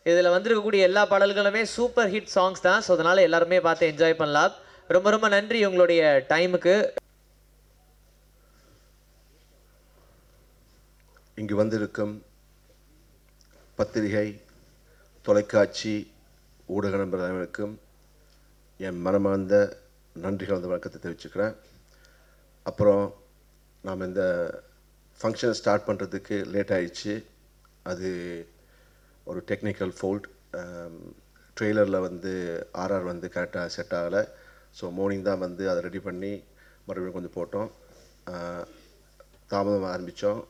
இதில் வந்திருக்கக்கூடிய எல்லா பாடல்களுமே சூப்பர் ஹிட் சாங்ஸ் தான். ஸோ அதனால் எல்லாருமே பார்த்து என்ஜாய் பண்ணலாம். ரொம்ப ரொம்ப நன்றி உங்களுடைய டைமுக்கு. இங்கு வந்திருக்கும் பத்திரிகை, தொலைக்காட்சி, ஊடக நண்பர் அனைவருக்கும் என் மனமார்ந்த நன்றிகள் அந்த வணக்கத்தை தெரிவிச்சுக்கிறேன். அப்புறம் நாம் இந்த ஃபங்க்ஷனை ஸ்டார்ட் பண்ணுறதுக்கு லேட் ஆகிடுச்சு. அது ஒரு டெக்னிக்கல் ஃபோல்ட். ட்ரெய்லரில் வந்து ஆர்ஆர் வந்து கரெக்டாக செட் ஆகலை. ஸோ மார்னிங் தான் வந்து அதை ரெடி பண்ணி மறுபடியும் கொஞ்சம் போட்டோம். தாமதமாக ஆரம்பித்தோம்.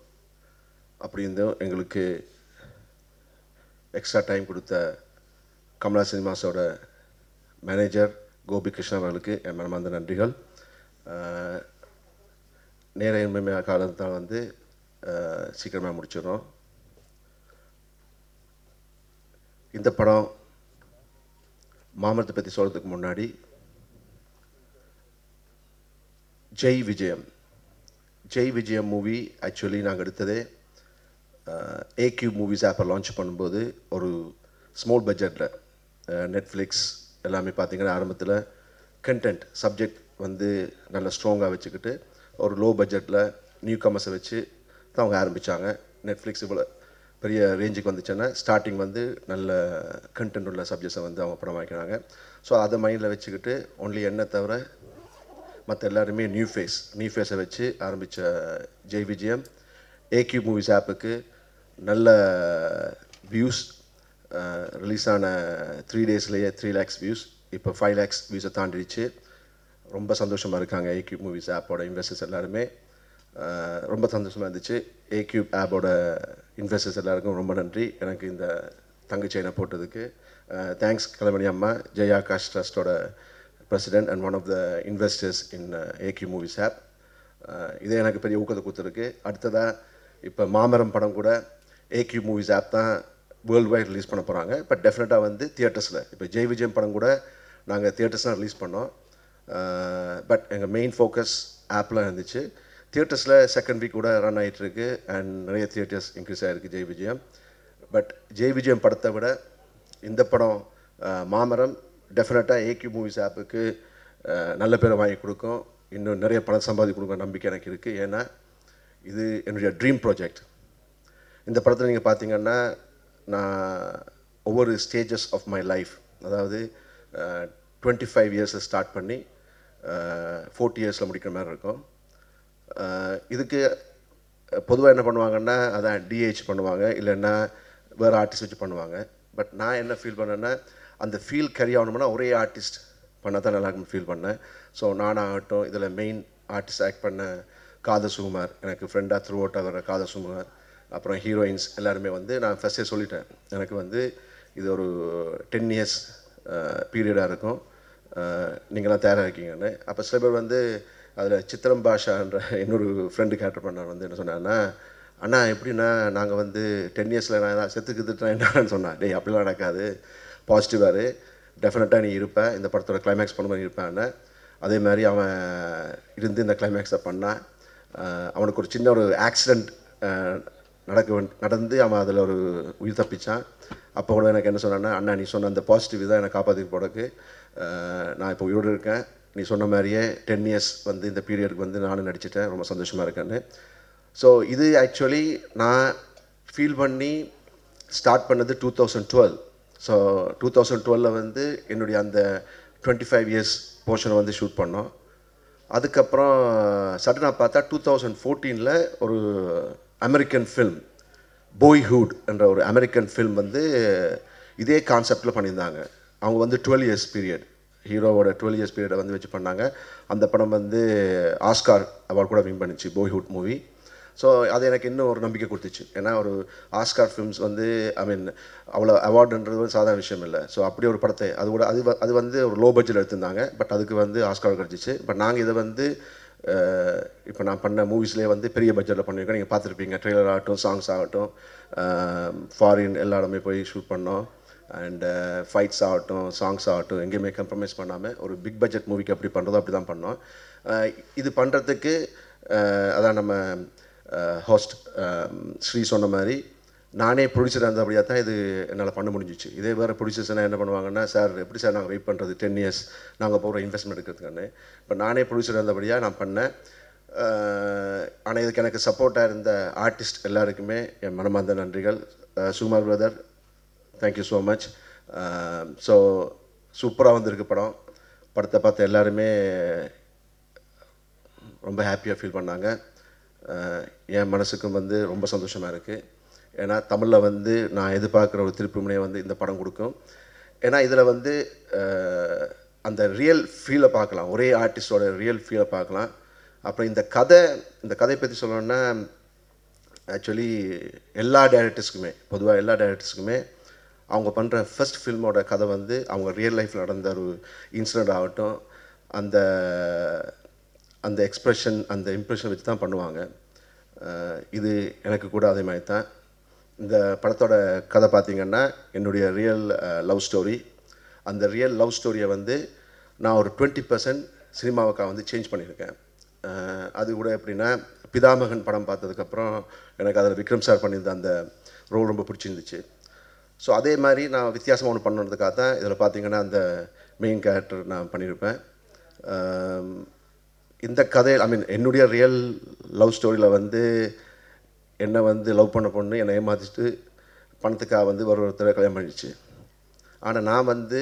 அப்படி இருந்தும் எங்களுக்கு எக்ஸ்ட்ரா டைம் கொடுத்த கமலா சினிமாஸோட மேனேஜர் கோபி கிருஷ்ணன் அவர்களுக்கு என் மனமார்ந்த நன்றிகள். நேர காலத்தால் வந்து சீக்கிரமாக முடிச்சிடறோம். இந்த படம் மாமரத்தை பற்றி சொல்கிறதுக்கு முன்னாடி ஜெய் விஜயம் மூவி ஆக்சுவலி நாங்கள் எடுத்ததே ஏக்யூ மூவிஸ் ஆப்பை லான்ச் பண்ணும்போது ஒரு ஸ்மால் பட்ஜெட்டில் நெட்ஃப்ளிக்ஸ் எல்லாமே பார்த்திங்கன்னா ஆரம்பத்தில் கண்டென்ட் சப்ஜெக்ட் வந்து நல்லா ஸ்ட்ராங்காக வச்சுக்கிட்டு ஒரு லோ பட்ஜெட்டில் நியூ கமர்ஸை வச்சு தான் அவங்க ஆரம்பித்தாங்க. நெட்ஃப்ளிக்ஸ் இவ்வளோ பெரிய ரேஞ்சுக்கு வந்துச்சுன்னா ஸ்டார்டிங் வந்து நல்ல கண்டென்ட் உள்ள சப்ஜெக்ட்ஸை வந்து அவங்க படம் வாங்கிக்கிறாங்க. ஸோ அதை மைண்டில் வச்சுக்கிட்டு ஒன்லி என்ன தவிர மற்ற எல்லாருமே நியூ ஃபேஸை வச்சு ஆரம்பித்த ஜெய் விஜயம் ஏக்யூ மூவிஸ் ஆப்புக்கு நல்ல வியூஸ், ரிலீஸ் ஆன 3 டேஸ்லேயே 3 lakhs வியூஸ், இப்போ 5 lakhs வியூஸை தாண்டிடுச்சு. ரொம்ப சந்தோஷமாக இருக்காங்க ஏக்யூ மூவிஸ் ஆப்போட இன்வெஸ்டர்ஸ் எல்லாருமே. ரொம்ப சந்தோஷமாக இருந்துச்சு. ஏக்யூ ஆப்போட இன்வெஸ்டர்ஸ் எல்லாருக்கும் ரொம்ப நன்றி எனக்கு இந்த தங்க செயினை போட்டதுக்கு. தேங்க்ஸ் கலைமணி அம்மா, ஜெய் ஆகாஷ் ட்ரஸ்டோட president and one of the investors in AQ movies app. இதே எனக்கு பெரிய ஊக்கத்தை கொடுத்துருக்கு. அடுத்ததாக இப்போ மாமரம் படம் கூட ஏக்யூ மூவிஸ் ஆப் தான் வேர்ல்டு வைட் ரிலீஸ் பண்ண போகிறாங்க. பட் டெஃபினட்டாக வந்து தியேட்டர்ஸில் இப்போ ஜெய் விஜயம் படம் கூட நாங்கள் தியேட்டர்ஸ் தான் ரிலீஸ் பண்ணோம். பட் எங்கள் மெயின் ஃபோக்கஸ் ஆப்பில் இருந்துச்சு. தியேட்டர்ஸில் செகண்ட் வீக் கூட ரன் ஆகிட்டுருக்கு அண்ட் நிறைய தியேட்டர்ஸ் இன்க்ரீஸ் ஆகிருக்கு ஜெய் விஜயம். பட் ஜெய் விஜயம் படத்தை விட இந்த படம் மாமரம் டெஃபினட்டாக ஏக்யூ மூவிஸ் ஆப்புக்கு நல்ல பேரை வாங்கி கொடுக்கும், இன்னும் நிறைய பணம் சம்பாதி கொடுக்க நம்பிக்கை எனக்கு இருக்குது. ஏன்னா இது என்னுடைய ட்ரீம் ப்ராஜெக்ட். இந்த படத்தில் நீங்கள் பார்த்தீங்கன்னா நான் ஒவ்வொரு ஸ்டேஜஸ் ஆஃப் மை லைஃப், அதாவது 25 இயர்ஸை ஸ்டார்ட் பண்ணி 40 இயர்ஸில் முடிக்கிற மாதிரி இருக்கும். இதுக்கு பொதுவாக என்ன பண்ணுவாங்கன்னா அதான் டிஹெச் பண்ணுவாங்க, இல்லைன்னா வேறு ஆர்டிஸ்ட் வச்சு பண்ணுவாங்க. பட் நான் என்ன ஃபீல் பண்ணேன்னா அந்த ஃபீல் கேரி ஆகணும்னா ஒரே ஆர்டிஸ்ட் பண்ணால் தான் நல்லா இருக்குன்னு ஃபீல் பண்ணேன். ஸோ நானாகட்டும், இதில் மெயின் ஆர்டிஸ்ட் ஆக்ட் பண்ண காதர் சுகுமார், எனக்கு ஃப்ரெண்டாக த்ரூ அவுட்டாக வர காதர் சுகுமார், அப்புறம் ஹீரோயின்ஸ் எல்லாருமே வந்து நான் ஃபஸ்ட்டே சொல்லிட்டேன் எனக்கு வந்து இது ஒரு 10 years பீரியடாக இருக்கும், நீங்களாம் தயாராக இருக்கீங்கன்னு. அப்போ சில பேர் வந்து அதில் சித்திரம் பாஷான்ற இன்னொரு ஃப்ரெண்டு கேரக்டர் பண்ணார் வந்து என்ன சொன்னான்னா, அண்ணா எப்படின்னா நாங்கள் வந்து 10 yearsல நான் ஏதாவது செத்துக்குதுட்டேன் என்னன்னு சொன்னேன். டேய் அப்படிலாம் நடக்காது, பாசிட்டிவாக டெஃபினட்டாக நீ இருப்பேன், இந்த படத்தோட கிளைமேக்ஸ் பண்ண மாதிரி இருப்பேன்னு. அதே மாதிரி அவன் இருந்து இந்த கிளைமேக்ஸை பண்ணான். அவனுக்கு ஒரு சின்ன ஒரு ஆக்சிடெண்ட் நடந்து அவன் அதில் ஒரு உயிர் தப்பிச்சான். அப்போ கூட எனக்கு என்ன சொன்னான்னா, அண்ணா நீ சொன்ன அந்த பாசிட்டிவ் தான் என்னை காப்பாற்றி போடக்கு நான் இப்போ உயிரோடு இருக்கேன், நீ சொன்ன மாதிரியே 10 years வந்து இந்த பீரியடுக்கு வந்து நானும் நடிச்சிட்டேன், ரொம்ப சந்தோஷமாக இருக்கேன்னு. ஸோ இது ஆக்சுவலி நான் ஃபீல் பண்ணி ஸ்டார்ட் பண்ணது 2012. ஸோ 2012 வந்து என்னுடைய அந்த 25 years போர்ஷனை வந்து ஷூட் பண்ணோம். அதுக்கப்புறம் சடனாக பார்த்தா 2014 ஒரு அமெரிக்கன் ஃபில்ம் பாய்ஹுட் என்ற ஒரு அமெரிக்கன் ஃபில்ம் வந்து இதே கான்செப்டில் பண்ணியிருந்தாங்க. அவங்க வந்து 12 years பீரியட், ஹீரோவோட 12 years பீரியடை வந்து வச்சு பண்ணாங்க. அந்த படம் வந்து ஆஸ்கார் அவார்ட் கூட வின் பண்ணிச்சு பாய்ஹுட் மூவி. ஸோ அது எனக்கு இன்னும் ஒரு நம்பிக்கை கொடுத்துச்சு. ஏன்னா ஒரு ஆஸ்கார் ஃபிலிம்ஸ் வந்து அவ்வளோ அவார்டுன்றது வந்து சாதாரண விஷயம் இல்லை. ஸோ அப்படி ஒரு படத்தை அது கூட அது வந்து ஒரு லோ பட்ஜெட் எடுத்திருந்தாங்க. பட் அதுக்கு வந்து ஆஸ்கார் கிடச்சிச்சு. பட் நாங்கள் இதை வந்து இப்போ நான் பண்ண மூவிஸ்லேயே வந்து பெரிய பட்ஜெட்டில் பண்ணியிருக்கோம். நீங்கள் பார்த்துருப்பீங்க, ட்ரெய்லர் ஆகட்டும், சாங்ஸ் ஆகட்டும், ஃபாரின் எல்லா இடமே போய் ஷூட் பண்ணோம். அண்டு ஃபைட்ஸ் ஆகட்டும், சாங்ஸ் ஆகட்டும், எங்கேயுமே கம்ப்ரமைஸ் பண்ணாமல் ஒரு பிக் பட்ஜெட் மூவிக்கு எப்படி பண்ணுறதோ அப்படி தான் பண்ணோம். இது பண்ணுறதுக்கு அதான் நம்ம ஹோஸ்ட் ஸ்ரீ சொன்ன மாதிரி நானே ப்ரொடியூசராக இருந்தபடியாக தான் இது என்னால் பண்ண முடிஞ்சிச்சு. இதே வேறு ப்ரொடியூசர்ஸ்னால் என்ன பண்ணுவாங்கன்னா, சார் எப்படி சார் நாங்கள் வெயிட் பண்ணுறது 10 இயர்ஸ் நாங்கள் போகிற இன்வெஸ்ட்மெண்ட் எடுக்கிறதுக்கானு. இப்போ நானே ப்ரொடியூசராக இருந்தபடியாக நான் பண்ணேன். ஆனால் இதுக்கு எனக்கு சப்போர்ட்டாக இருந்த ஆர்டிஸ்ட் எல்லாருக்குமே என் மனமார்ந்த நன்றிகள். Sukumar brother, thank you so much. So சூப்பராக வந்திருக்கு படம். படத்தை பார்த்து எல்லாருமே ரொம்ப ஹாப்பியாக ஃபீல் பண்ணாங்க. என் மனசுக்கும் வந்து ரொம்ப சந்தோஷமாக இருக்குது. ஏன்னா தமிழில் வந்து நான் எதிர்பார்க்குற ஒரு திருப்புமுனையை வந்து இந்த படம் கொடுக்கும். ஏன்னா இதில் வந்து அந்த ரியல் ஃபீலை பார்க்கலாம், ஒரே ஆர்டிஸ்டோட ரியல் ஃபீலை பார்க்கலாம். அப்புறம் இந்த கதை பற்றி சொல்லணுன்னா, ஆக்சுவலி எல்லா டைரக்டர்ஸுக்குமே, பொதுவாக எல்லா டைரக்டர்ஸுக்குமே அவங்க பண்ணுற ஃபர்ஸ்ட் ஃபில்மோட கதை வந்து அவங்க ரியல் லைஃப்பில் நடந்த ஒரு இன்சிடெண்ட் ஆகட்டும், அந்த அந்த எக்ஸ்ப்ரெஷன், அந்த இம்ப்ரெஷன் வச்சு தான் பண்ணுவாங்க. இது எனக்கு கூட அதே மாதிரி தான். இந்த படத்தோட கதை பார்த்திங்கன்னா என்னுடைய ரியல் லவ் ஸ்டோரி. அந்த ரியல் லவ் ஸ்டோரியை வந்து நான் ஒரு 20% சினிமாவுக்காக வந்து சேஞ்ச் பண்ணியிருக்கேன். அது கூட எப்படின்னா, பிதாமகன் படம் பார்த்ததுக்கப்புறம் எனக்கு அதில் விக்ரம் சார் பண்ணியிருந்த அந்த ரோல் ரொம்ப பிடிச்சிருந்துச்சு. ஸோ அதே மாதிரி நான் வித்தியாசமாக ஒன்று பண்ணுறதுக்காக தான் இதில் பார்த்திங்கன்னா அந்த மெயின் கேரக்டர் நான் பண்ணியிருப்பேன். இந்த கதையில் என்னுடைய ரியல் லவ் ஸ்டோரியில் வந்து என்னை வந்து லவ் பண்ண பொண்ணு என்னை ஏமாற்றிட்டு பணத்துக்காக வந்து ஒருத்தரை கல்யாணம் பண்ணிடுச்சு. ஆனால் நான் வந்து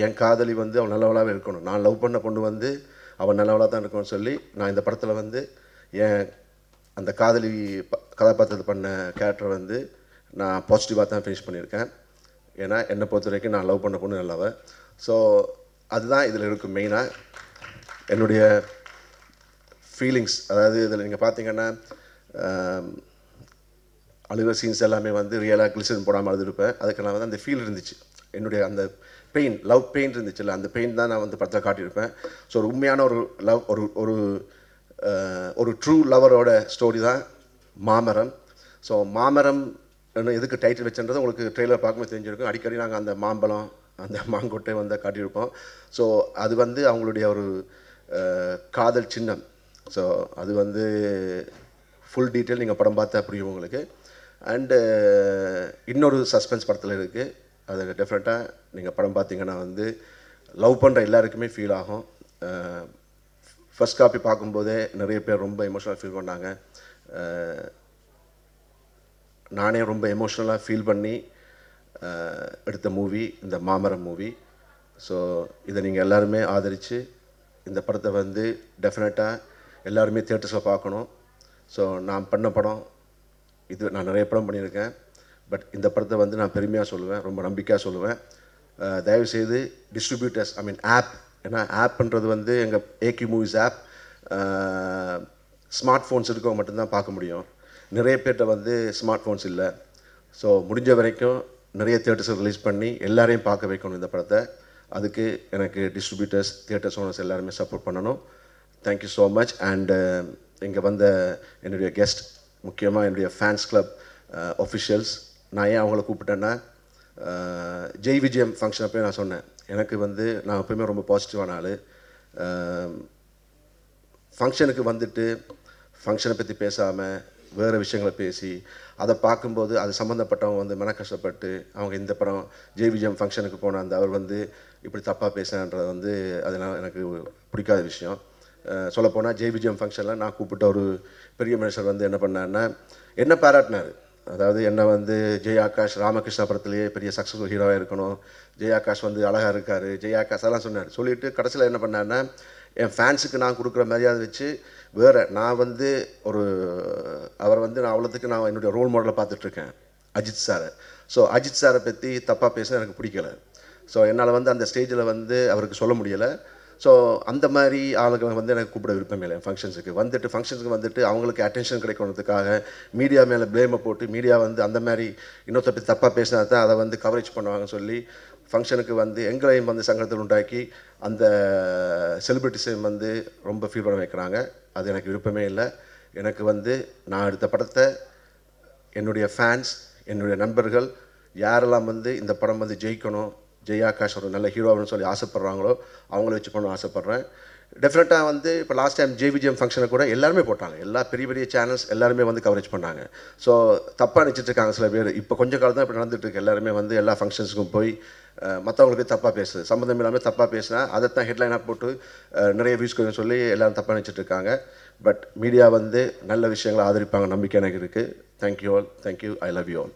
என் காதலி வந்து அவன் நல்லவளாகவே இருக்கணும், நான் லவ் பண்ண பொண்ணு வந்து அவன் நல்லவளாக தான் இருக்கணும்னு சொல்லி நான் இந்த படத்தில் வந்து என் அந்த காதலி கதாபாத்திரத்தை பண்ண கேரக்டர் வந்து நான் பாசிட்டிவாக தான் ஃபினிஷ் பண்ணியிருக்கேன். ஏன்னா என்னை பொறுத்த வரைக்கும் நான் லவ் பண்ண பொண்ணு நல்லவ. ஸோ அதுதான் இதில் இருக்கும் மெயினாக என்னுடைய ஃபீலிங்ஸ். அதாவது இதில் நீங்கள் பார்த்தீங்கன்னா அழுகிற சீன்ஸ் எல்லாமே வந்து ரியலாக கிளிசரின் போடாமல் அழுதுருப்பேன். அதுக்கு நான் வந்து அந்த ஃபீல் இருந்துச்சு, என்னுடைய அந்த பெயின், லவ் பெயின் இருந்துச்சுல்ல, அந்த பெயின் தான் நான் வந்து படத்தில் காட்டியிருப்பேன். ஸோ ஒரு உண்மையான ஒரு லவ், ஒரு ட்ரூ லவரோட ஸ்டோரி தான் மாமரம். ஸோ மாமரம் எதுக்கு டைட்டில் வச்சுன்றது உங்களுக்கு ட்ரெய்லர் பார்க்கும்போது தெரிஞ்சிருக்கும். அடிக்கடி நாங்கள் அந்த மாம்பழம், அந்த மாங்கொட்டை வந்து காட்டியிருப்போம். ஸோ அது வந்து அவங்களுடைய ஒரு காதல் சின்னம். ஸோ அது வந்து ஃபுல் டீட்டெயில் நீங்கள் படம் பார்த்தா புரியும் உங்களுக்கு. அண்டு இன்னொரு சஸ்பென்ஸ் படத்தில் இருக்குது, அது டெஃபினட்டாக நீங்கள் படம் பார்த்தீங்கன்னா வந்து லவ் பண்ணுற எல்லாருக்குமே ஃபீல் ஆகும். ஃபர்ஸ்ட் காப்பி பார்க்கும்போதே நிறைய பேர் ரொம்ப எமோஷ்னலாக ஃபீல் பண்ணாங்க. நானே ரொம்ப எமோஷ்னலாக ஃபீல் பண்ணி எடுத்த மூவி இந்த மாமரம் மூவி. ஸோ இதை நீங்கள் எல்லாருமே ஆதரித்து இந்த படத்தை வந்து டெஃபினட்டாக எல்லாருமே தியேட்டர்ஸில் பார்க்கணும். ஸோ நான் பண்ண படம் இது, நான் நிறைய படம் பண்ணியிருக்கேன், பட் இந்த படத்தை வந்து நான் பெருமையாக சொல்லுவேன், ரொம்ப நம்பிக்கையாக சொல்லுவேன். தயவுசெய்து டிஸ்ட்ரிபியூட்டர்ஸ், ஆப், ஏன்னா ஆப்ன்றது வந்து எங்கள் AQ movies app smart phones இருக்கவங்க மட்டும்தான் பார்க்க முடியும். நிறைய பேர்கிட்ட வந்து ஸ்மார்ட் ஃபோன்ஸ் இல்லை. ஸோ முடிஞ்ச வரைக்கும் நிறைய தியேட்டர்ஸை ரிலீஸ் பண்ணி எல்லாரையும் பார்க்க வைக்கணும் இந்த படத்தை. அதுக்கு எனக்கு டிஸ்ட்ரிபியூட்டர்ஸ், தியேட்டர்ஸ் ஓனர்ஸ் எல்லாருமே சப்போர்ட் பண்ணணும். Thank you so much. அண்டு இங்கே வந்த என்னுடைய கெஸ்ட், முக்கியமாக என்னுடைய ஃபேன்ஸ் கிளப் ஒஃபிஷியல்ஸ், நான் ஏன் அவங்கள கூப்பிட்டேன்னா, ஜெய் விஜயம் ஃபங்க்ஷன் அப்போயே நான் சொன்னேன், எனக்கு வந்து நான் எப்போயுமே ரொம்ப பாசிட்டிவான ஆள். ஃபங்க்ஷனுக்கு வந்துட்டு ஃபங்க்ஷனை பற்றி பேசாமல் வேறு விஷயங்களை பேசி அதை பார்க்கும்போது அது சம்மந்தப்பட்டவங்க வந்து மன கஷ்டப்பட்டு அவங்க இந்த படம் ஜெய் விஜயம் ஃபங்க்ஷனுக்கு போன அந்த அவர் வந்து இப்படி தப்பாக பேசுகிறன்றது வந்து அதனால் எனக்கு பிடிக்காத விஷயம். சொல்லப்போனால் ஜெய் விஜயம் ஃபங்க்ஷனில் நான் கூப்பிட்ட ஒரு பெரிய மனுஷர் வந்து என்ன பண்ணாருன்னா, என்ன பாராட்டினார். அதாவது என்னை வந்து ஜெய் ஆகாஷ் ராமகிருஷ்ணா படத்துலேயே பெரிய சக்ஸஸ்ஃபுல் ஹீரோவாக இருக்கணும், ஜெய் ஆகாஷ் வந்து அழகாக இருக்கார், ஜெய் ஆகாஷ் அதெல்லாம் சொன்னார். சொல்லிவிட்டு கடைசியில் என்ன பண்ணாருன்னா, என் ஃபேன்ஸுக்கு நான் கொடுக்குற மரியாதை வச்சு வேறு நான் வந்து அவரை வந்து நான் அவ்வளோத்துக்கு நான் என்னுடைய ரோல் மாடலை பார்த்துட்ருக்கேன் அஜித் சாரை. ஸோ அஜித் சாரை பற்றி தப்பாக பேச எனக்கு பிடிக்கலை. ஸோ என்னால் வந்து அந்த ஸ்டேஜில் வந்து அவருக்கு சொல்ல முடியலை. ஸோ அந்த மாதிரி ஆளுங்களை வந்து எனக்கு கூப்பிட விருப்பமே இல்லை. ஃபங்க்ஷன்ஸுக்கு வந்துட்டு அவங்களுக்கு அட்டென்ஷன் கிடைக்கணுன்றதுக்காக மீடியா மேலே ப்ளேமை போட்டு மீடியா வந்து அந்த மாதிரி இன்னொருத்த பற்றி தப்பாக பேசினா தான் அதை வந்து கவரேஜ் பண்ணுவாங்கன்னு சொல்லி ஃபங்க்ஷனுக்கு வந்து எங்களையும் வந்து சங்கடத்தில் உண்டாக்கி அந்த செலிப்ரிட்டிஸையும் வந்து ரொம்ப ஃபீல் பண்ண வைக்கிறாங்க. அது எனக்கு விருப்பமே இல்லை. எனக்கு வந்து நான் எடுத்த படத்தை என்னுடைய ஃபேன்ஸ், என்னுடைய நண்பர்கள் யாரெல்லாம் வந்து இந்த படம் வந்து ஜெயிக்கணும், ஜெய் ஆகாஷ் ஒரு நல்ல ஹீரோன்னு சொல்லி ஆசைப்பட்றாங்களோ அவங்கள வச்சு பண்ண ஆசைப்பட்றேன். டெஃபினட்டாக வந்து இப்போ லாஸ்ட் டைம் ஜேவிஜிஎம் ஃபங்க்ஷனை கூட எல்லாருமே போட்டாங்க, எல்லா பெரிய பெரிய சேனல்ஸ் எல்லாருமே வந்து கவரேஜ் பண்ணாங்க. ஸோ தப்பாக நினச்சிட்டு இருக்காங்க சில பேர். இப்போ கொஞ்சம் காலம் தான் இப்படி நடந்துட்டு இருக்கு. எல்லாருமே வந்து எல்லா ஃபங்க்ஷன்ஸுக்கும் போய் மற்றவங்களுக்கு தப்பாக பேசுது, சம்மந்தம் இல்லாமல் தப்பாக பேசினா அதை தான் ஹெட்லைனாக போட்டு நிறைய வியூஸ் சொல்லி எல்லோரும் தப்பாக நினச்சிட்டு இருக்காங்க. பட் மீடியா வந்து நல்ல விஷயங்களை ஆதரிப்பாங்க நம்பிக்கை எனக்கு இருக்குது. Thank you all, thank you, I love you all.